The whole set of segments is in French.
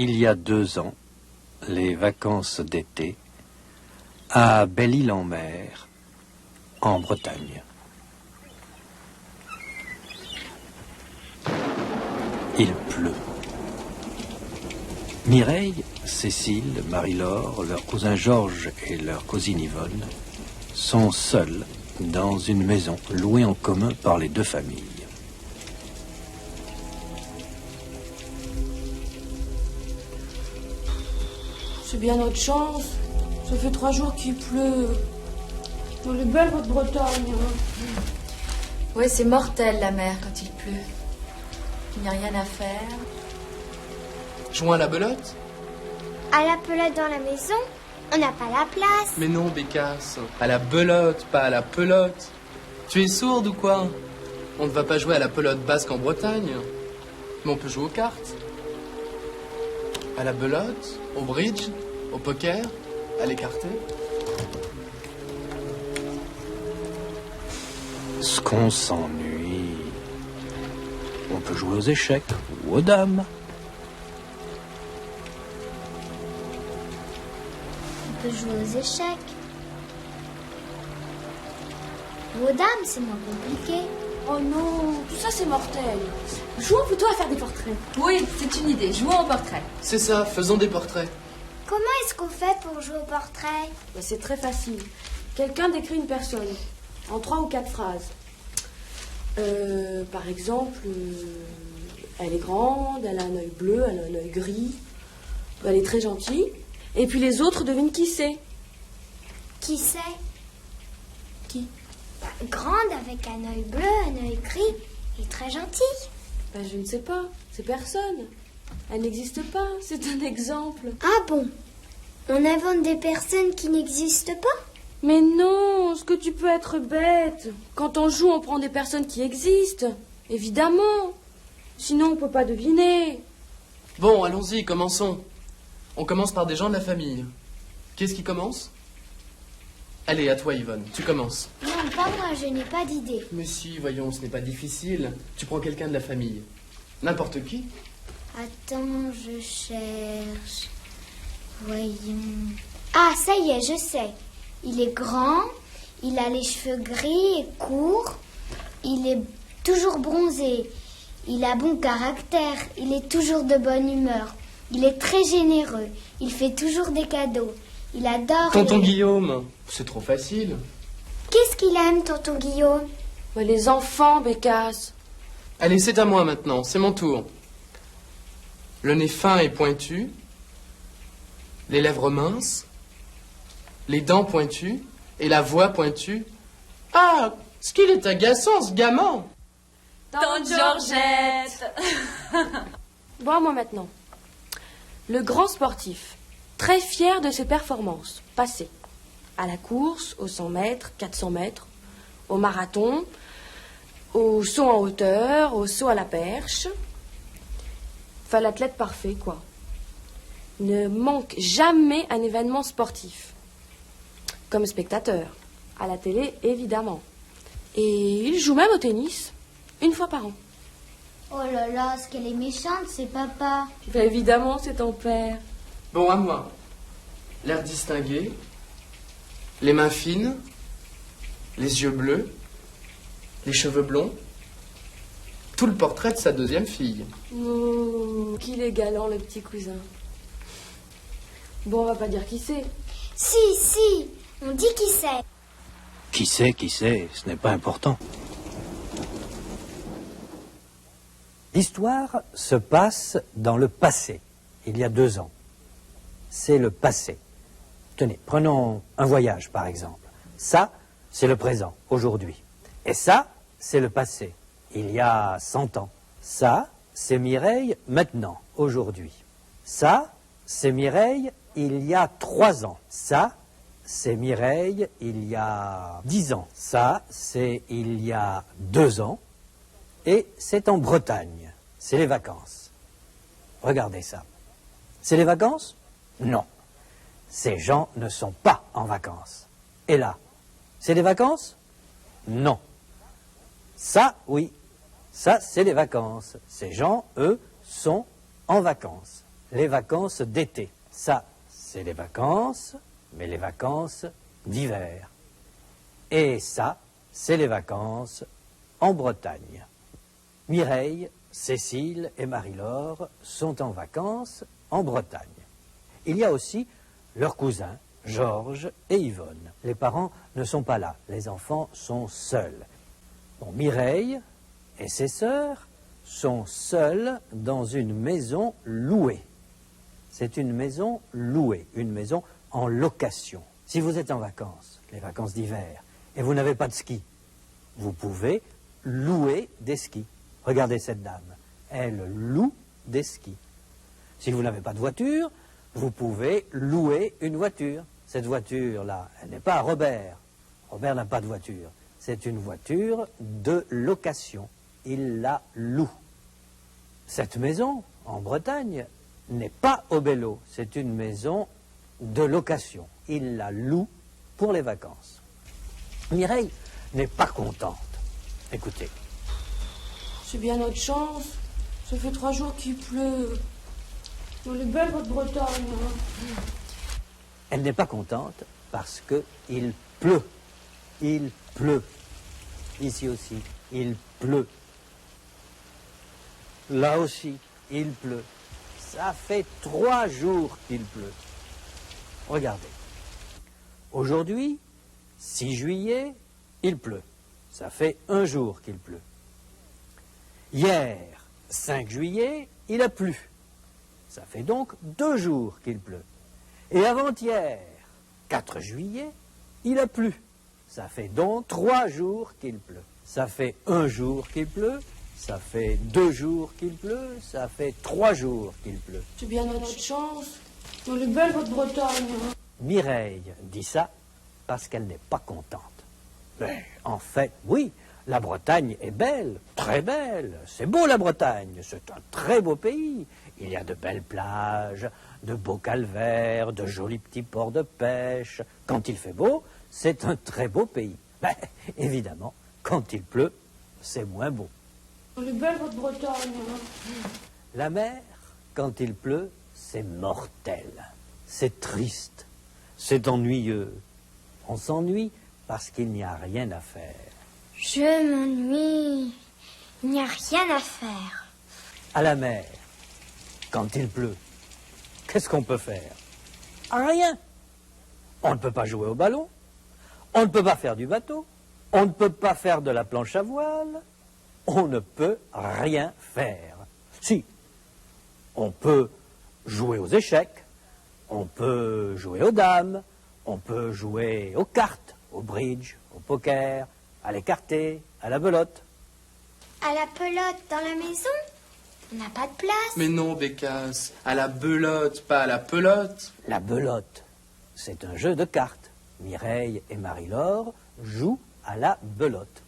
Il y a 2 ans, les vacances d'été, à Belle-Île-en-Mer, en Bretagne. Il pleut. Mireille, Cécile, Marie-Laure, leur cousin Georges et leur cousine Yvonne sont seuls dans une maison louée en commun par les 2 familles. C'est bien notre chance. Ça fait 3 jours qu'il pleut. Elle est belle, votre Bretagne. Oui, c'est mortel la mer quand il pleut. Il n'y a rien à faire. Jouons à la belote? À la pelote dans la maison, on n'a pas la place. Mais non, Bécasse. À la belote, pas à la pelote. Tu es sourde ou quoi? On ne va pas jouer à la pelote basque en Bretagne. Mais on peut jouer aux cartes. À la belote, au bridge, au poker, à l'écarté. Ce qu'on s'ennuie. On peut jouer aux échecs ou aux dames. On peut jouer aux échecs. Ou aux dames, c'est moins compliqué. Oh non, tout ça c'est mortel. Jouons plutôt à faire des portraits. Oui, c'est une idée. Jouons au portrait. C'est ça, faisons des portraits. Comment est-ce qu'on fait pour jouer au portrait? C'est très facile. Quelqu'un décrit une personne en 3 ou 4 phrases. Par exemple, elle est grande, elle a un œil bleu, elle a un œil gris. Elle est très gentille. Et puis les autres devinent qui c'est. Qui c'est? Qui? Grande avec un œil bleu, un œil gris et très gentille. Je ne sais pas. C'est personne. Elle n'existe pas. C'est un exemple. Ah bon? On invente des personnes qui n'existent pas? Mais non, est-ce que tu peux être bête? Quand on joue, on prend des personnes qui existent. Évidemment. Sinon, on ne peut pas deviner. Bon, allons-y, commençons. On commence par des gens de la famille. Qu'est-ce qui commence? Allez, à toi, Yvonne, tu commences. Non, pas moi, je n'ai pas d'idée. Mais si, voyons, ce n'est pas difficile. Tu prends quelqu'un de la famille. N'importe qui. Attends, je cherche. Voyons. Ah, ça y est, je sais. Il est grand, il a les cheveux gris et courts, il est toujours bronzé, il a bon caractère, il est toujours de bonne humeur, il est très généreux, il fait toujours des cadeaux, il adore... Tonton Guillaume, c'est trop facile. Qu'est-ce qu'il aime, tonton Guillaume? Les enfants, Bécasse. Allez, c'est à moi maintenant, c'est mon tour. Le nez fin et pointu, les lèvres minces, les dents pointues et la voix pointue. Ah, ce qu'il est agaçant, ce gamin! Tante Georgette. Bon, à moi maintenant. Le grand sportif, très fier de ses performances passées. À la course, aux 100 mètres, 400 mètres, au marathon, au saut en hauteur, au saut à la perche. Enfin, l'athlète parfait, quoi. Ne manque jamais un événement sportif. Comme spectateur. À la télé, évidemment. Et il joue même au tennis, 1 fois par an. Oh là là, ce qu'elle est méchante, c'est papa. Évidemment, c'est ton père. Bon, à moi. L'air distingué, les mains fines, les yeux bleus, les cheveux blonds, tout le portrait de sa 2e fille. Oh, qu'il est galant, le petit cousin. Bon, on va pas dire qui c'est. Si, on dit qui c'est. Qui sait, ce n'est pas important. L'histoire se passe dans le passé, il y a 2 ans. C'est le passé. Tenez, prenons un voyage par exemple. Ça, c'est le présent, aujourd'hui. Et ça, c'est le passé, il y a 100 ans. Ça, c'est Mireille maintenant, aujourd'hui. Ça, c'est Mireille il y a 3 ans. Ça, c'est Mireille il y a 10 ans. Ça, c'est il y a 2 ans. Et c'est en Bretagne. C'est les vacances. Regardez ça. C'est les vacances? Non. Ces gens ne sont pas en vacances. Et là, c'est des vacances? Non. Ça, oui. Ça, c'est les vacances. Ces gens, eux, sont en vacances. les vacances d'été. Ça, c'est les vacances, mais les vacances d'hiver. Et ça, c'est les vacances en Bretagne. Mireille, Cécile et Marie-Laure sont en vacances en Bretagne. Il y a aussi leurs cousins, Georges et Yvonne. Les parents ne sont pas là, les enfants sont seuls. Bon, Mireille et ses sœurs sont seules dans une maison louée. C'est une maison louée, une maison en location. Si vous êtes en vacances, les vacances d'hiver, et vous n'avez pas de ski, vous pouvez louer des skis. Regardez cette dame, elle loue des skis. Si vous n'avez pas de voiture, vous pouvez louer une voiture. Cette voiture-là, elle n'est pas à Robert. Robert n'a pas de voiture. C'est une voiture de location. Il la loue. Cette maison, en Bretagne, n'est pas au Bello. C'est une maison de location. Il la loue pour les vacances. Mireille n'est pas contente. Écoutez. C'est bien notre chance. Ça fait 3 jours qu'il pleut. On est belle, votre Bretagne. Elle n'est pas contente parce qu'il pleut. Il pleut. Ici aussi, il pleut. Là aussi, il pleut. Ça fait 3 jours qu'il pleut. Regardez. Aujourd'hui, 6 juillet, il pleut. Ça fait 1 jour qu'il pleut. Hier, 5 juillet, il a plu. Ça fait donc 2 jours qu'il pleut. Et avant-hier, 4 juillet, il a plu. Ça fait donc 3 jours qu'il pleut. Ça fait 1 jour qu'il pleut, ça fait 2 jours qu'il pleut, ça fait 3 jours qu'il pleut. C'est bien notre chance. On est belle, votre Bretagne. Mireille dit ça parce qu'elle n'est pas contente. Mais en fait, oui, la Bretagne est belle, très belle. C'est beau la Bretagne, c'est un très beau pays. Il y a de belles plages, de beaux calvaires, de jolis petits ports de pêche. Quand il fait beau, c'est un très beau pays. Mais évidemment, quand il pleut, c'est moins beau. On est belle, votre Bretagne. La mer, quand il pleut, c'est mortel. C'est triste, c'est ennuyeux. On s'ennuie parce qu'il n'y a rien à faire. Je m'ennuie. Il n'y a rien à faire. À la mer, quand il pleut, qu'est-ce qu'on peut faire? Rien. On ne peut pas jouer au ballon, on ne peut pas faire du bateau, on ne peut pas faire de la planche à voile, on ne peut rien faire. Si, on peut jouer aux échecs, on peut jouer aux dames, on peut jouer aux cartes, au bridge, au poker, à l'écarté, à la belote. À la pelote dans la maison, on n'a pas de place. Mais non, Bécasse, à la belote, pas à la pelote. La belote, c'est un jeu de cartes. Mireille et Marie-Laure jouent à la belote.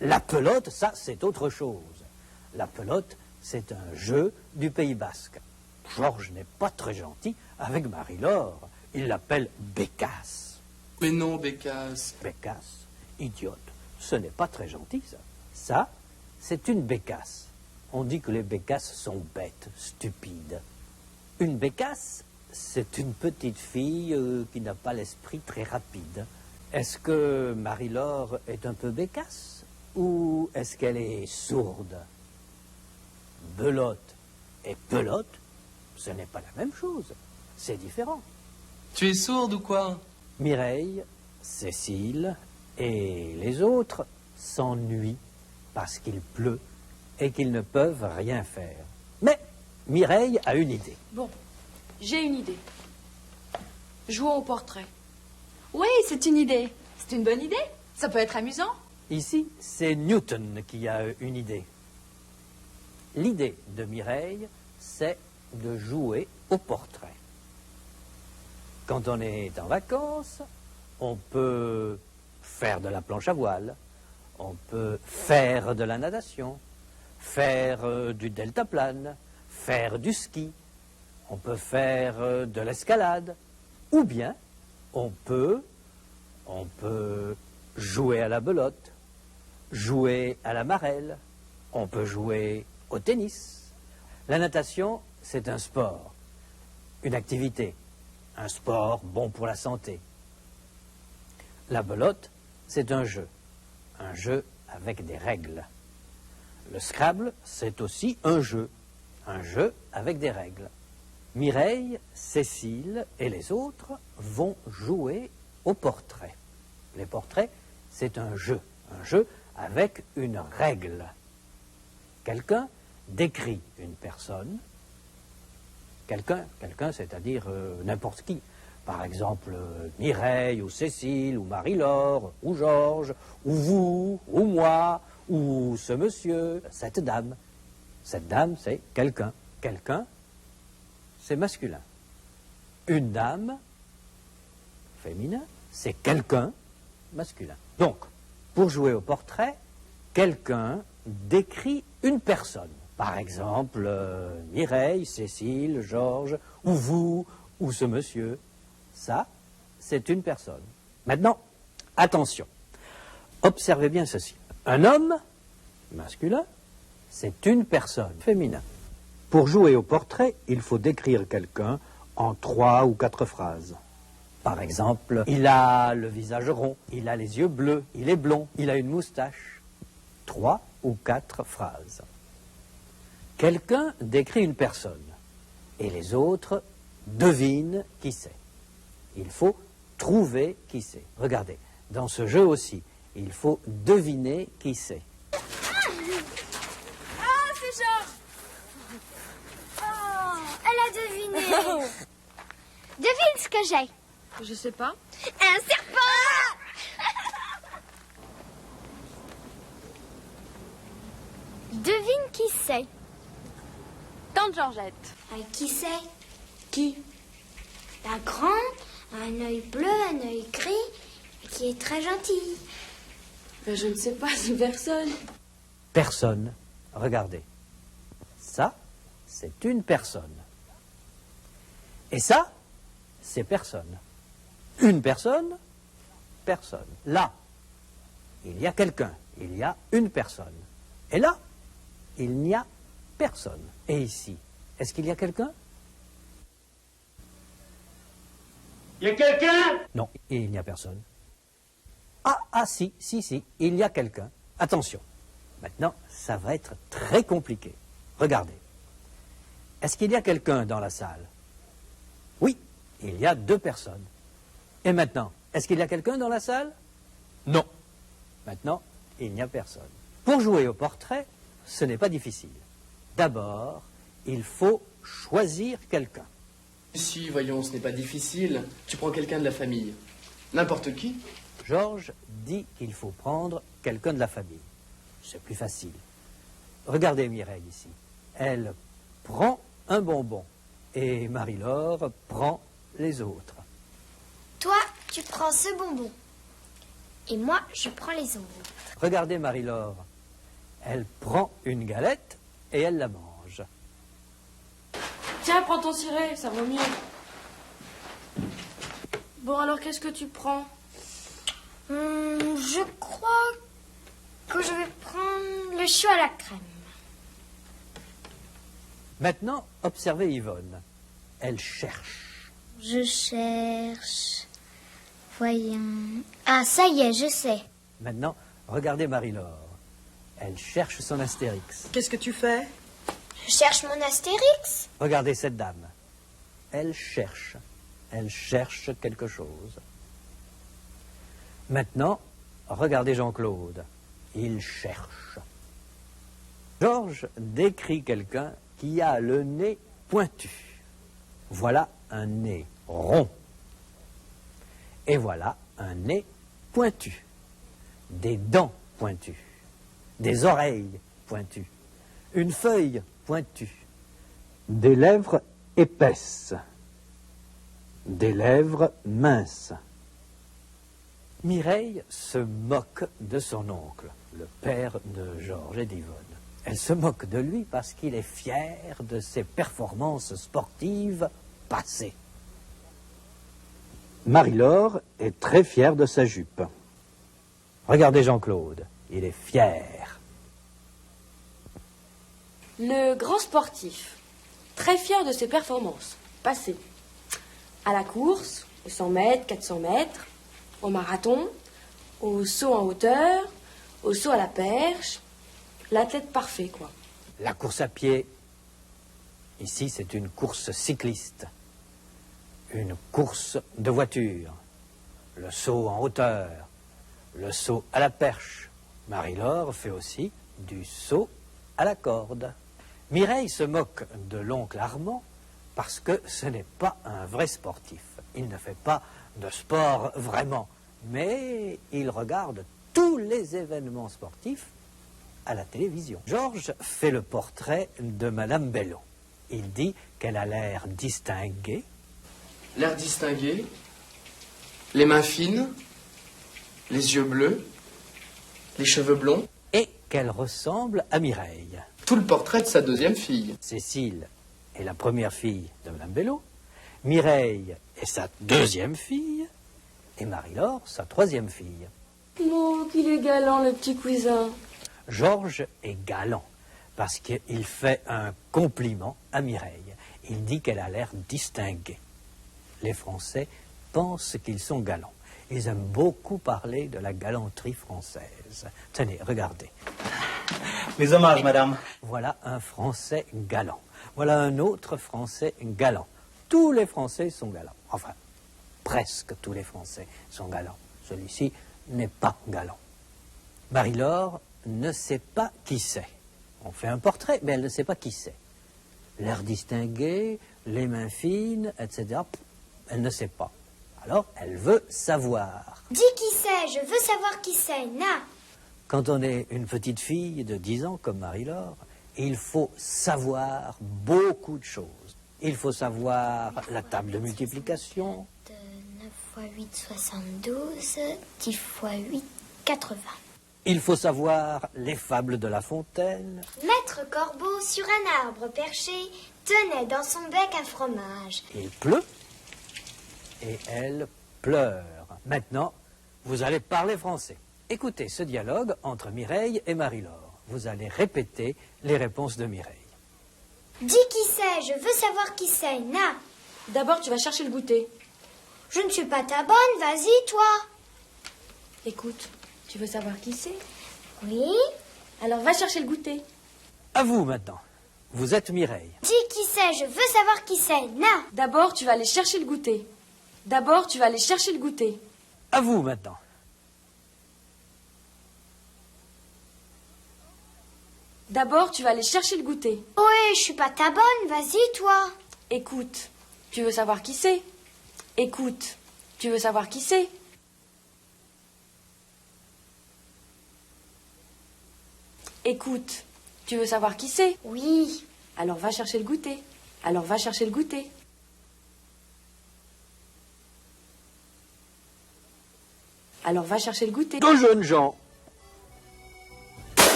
La pelote, ça, c'est autre chose. La pelote, c'est un jeu du Pays Basque. Georges n'est pas très gentil avec Marie-Laure. Il l'appelle Bécasse. Mais non, Bécasse. Bécasse, idiote. Ce n'est pas très gentil, ça. Ça, c'est une bécasse. On dit que les bécasses sont bêtes, stupides. Une bécasse, c'est une petite fille qui n'a pas l'esprit très rapide. Est-ce que Marie-Laure est un peu bécasse ou est-ce qu'elle est sourde? Belote et pelote, ce n'est pas la même chose. C'est différent. Tu es sourde ou quoi? Mireille, Cécile et les autres s'ennuient parce qu'il pleut et qu'ils ne peuvent rien faire. Mais Mireille a une idée. Bon, j'ai une idée. Jouons au portrait. Oui, c'est une idée. C'est une bonne idée. Ça peut être amusant. Ici, c'est Newton qui a une idée. L'idée de Mireille, c'est de jouer au portrait. Quand on est en vacances, on peut faire de la planche à voile, on peut faire de la natation, faire du deltaplane, faire du ski, on peut faire de l'escalade, ou bien on peut jouer à la belote, jouer à la marelle, on peut jouer au tennis. La natation, c'est un sport, une activité, un sport bon pour la santé. La belote, c'est un jeu avec des règles. Le Scrabble, c'est aussi un jeu avec des règles. Mireille, Cécile et les autres vont jouer au portrait. Les portraits, c'est un jeu avec une règle. Quelqu'un décrit une personne, quelqu'un, c'est-à-dire n'importe qui. Par exemple, Mireille, ou Cécile, ou Marie-Laure, ou Georges, ou vous, ou moi, ou ce monsieur, cette dame. Cette dame, c'est quelqu'un. Quelqu'un, c'est masculin. Une dame, féminin, c'est quelqu'un, masculin. Donc, pour jouer au portrait, quelqu'un décrit une personne. Par exemple, Mireille, Cécile, Georges, ou vous, ou ce monsieur. Ça, c'est une personne. Maintenant, attention. Observez bien ceci. Un homme, masculin, c'est une personne, féminin. Pour jouer au portrait, il faut décrire quelqu'un en 3 ou 4 phrases. Par exemple, il a le visage rond, il a les yeux bleus, il est blond, il a une moustache. 3 ou 4 phrases. Quelqu'un décrit une personne et les autres devinent qui c'est. Il faut trouver qui c'est. Regardez, dans ce jeu aussi, il faut deviner qui c'est. Ah, c'est Georges. Oh, elle a deviné. Devine ce que j'ai. Je sais pas. Un serpent. Devine qui c'est. Tante Georgette. Qui c'est? Qui? Un grand, un œil bleu, un œil gris, qui est très gentil. Ben, je ne sais pas, c'est personne. Personne. Regardez. Ça, c'est une personne. Et ça, c'est personne. Une personne, personne. Là, il y a quelqu'un, il y a une personne. Et là, il n'y a personne. Et ici, est-ce qu'il y a quelqu'un? Il y a quelqu'un? Non, il n'y a personne. Si, il y a quelqu'un. Attention, maintenant, ça va être très compliqué. Regardez. Est-ce qu'il y a quelqu'un dans la salle? Oui, il y a 2 personnes. Et maintenant, est-ce qu'il y a quelqu'un dans la salle? Non. Maintenant, il n'y a personne. Pour jouer au portrait, ce n'est pas difficile. D'abord, il faut choisir quelqu'un. Si, voyons, ce n'est pas difficile. Tu prends quelqu'un de la famille. N'importe qui. Georges dit qu'il faut prendre quelqu'un de la famille. C'est plus facile. Regardez Mireille ici. Elle prend un bonbon et Marie-Laure prend les autres. Toi, tu prends ce bonbon. Et moi, je prends les autres. Regardez Marie-Laure. Elle prend une galette et elle la mange. Tiens, prends ton ciré, ça vaut mieux. Bon, alors qu'est-ce que tu prends? Je crois que je vais prendre le chou à la crème. Maintenant, observez Yvonne. Elle cherche. Je cherche. Voyons. Ah, ça y est, je sais. Maintenant, regardez Marie-Laure. Elle cherche son Astérix. Qu'est-ce que tu fais? Je cherche mon Astérix. Regardez cette dame. Elle cherche. Elle cherche quelque chose. Maintenant, regardez Jean-Claude. Il cherche. Georges décrit quelqu'un qui a le nez pointu. Voilà un nez rond. Et voilà un nez pointu. Des dents pointues. Des oreilles pointues. Une feuille pointue. Des lèvres épaisses. Des lèvres minces. Mireille se moque de son oncle, le père de Georges et d'Yvonne. Elle se moque de lui parce qu'il est fier de ses performances sportives passées. Marie-Laure est très fière de sa jupe. Regardez Jean-Claude, il est fier. Le grand sportif. très fier de ses performances, passé. À la course, aux 100 mètres, 400 mètres, au marathon, au saut en hauteur, au saut à la perche. L'athlète parfait, quoi. La course à pied, ici c'est une course cycliste, une course de voiture, le saut en hauteur, le saut à la perche. Marie-Laure fait aussi du saut à la corde. Mireille se moque de l'oncle Armand parce que ce n'est pas un vrai sportif. Il ne fait pas de sport vraiment, mais il regarde tous les événements sportifs à la télévision. Georges fait le portrait de Madame Bellon. Il dit qu'elle a l'air distinguée. L'air distingué, les mains fines, les yeux bleus, les cheveux blonds. Et qu'elle ressemble à Mireille. Tout le portrait de sa deuxième fille. Cécile est la première fille de Madame Bellon. Mireille est sa deuxième fille. Et Marie-Laure, sa troisième fille. Oh, qu'il est galant, le petit cousin. Georges est galant parce qu'il fait un compliment à Mireille. Il dit qu'elle a l'air distinguée. Les Français pensent qu'ils sont galants. Ils aiment beaucoup parler de la galanterie française. Tenez, regardez. Mes hommages, madame. Voilà un Français galant. Voilà un autre Français galant. Tous les Français sont galants. Enfin, presque tous les Français sont galants. Celui-ci n'est pas galant. Marie-Laure ne sait pas qui c'est. On fait un portrait, mais elle ne sait pas qui c'est. L'air distingué, les mains fines, etc. Elle ne sait pas. Alors, elle veut savoir. Dis qui c'est, je veux savoir qui c'est, Na. Quand on est une petite fille de 10 ans comme Marie-Laure, il faut savoir beaucoup de choses. Il faut savoir la table de multiplication. 9 x 8, 72. 10 x 8, 80. Il faut savoir les fables de La Fontaine. Maître Corbeau, sur un arbre perché, tenait dans son bec un fromage. Il pleut et elle pleure. Maintenant, vous allez parler français. Écoutez ce dialogue entre Mireille et Marie-Laure. Vous allez répéter les réponses de Mireille. Dis qui c'est, je veux savoir qui c'est, Na. D'abord, tu vas chercher le goûter. Je ne suis pas ta bonne, vas-y, toi. Écoute, tu veux savoir qui c'est? Oui. Alors va chercher le goûter. À vous maintenant. Vous êtes Mireille. Dis qui c'est, je veux savoir qui c'est, Na. D'abord, tu vas aller chercher le goûter. D'abord, tu vas aller chercher le goûter. À vous maintenant. D'abord, tu vas aller chercher le goûter. Ouais, je suis pas ta bonne, vas-y, toi. Écoute, tu veux savoir qui c'est? Écoute, tu veux savoir qui c'est? Écoute, tu veux savoir qui c'est? Oui. Alors va chercher le goûter. Alors va chercher le goûter. Alors va chercher le goûter. Deux jeunes gens.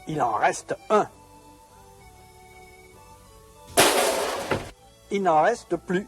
Il en reste un. Il n'en reste plus.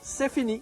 C'est fini.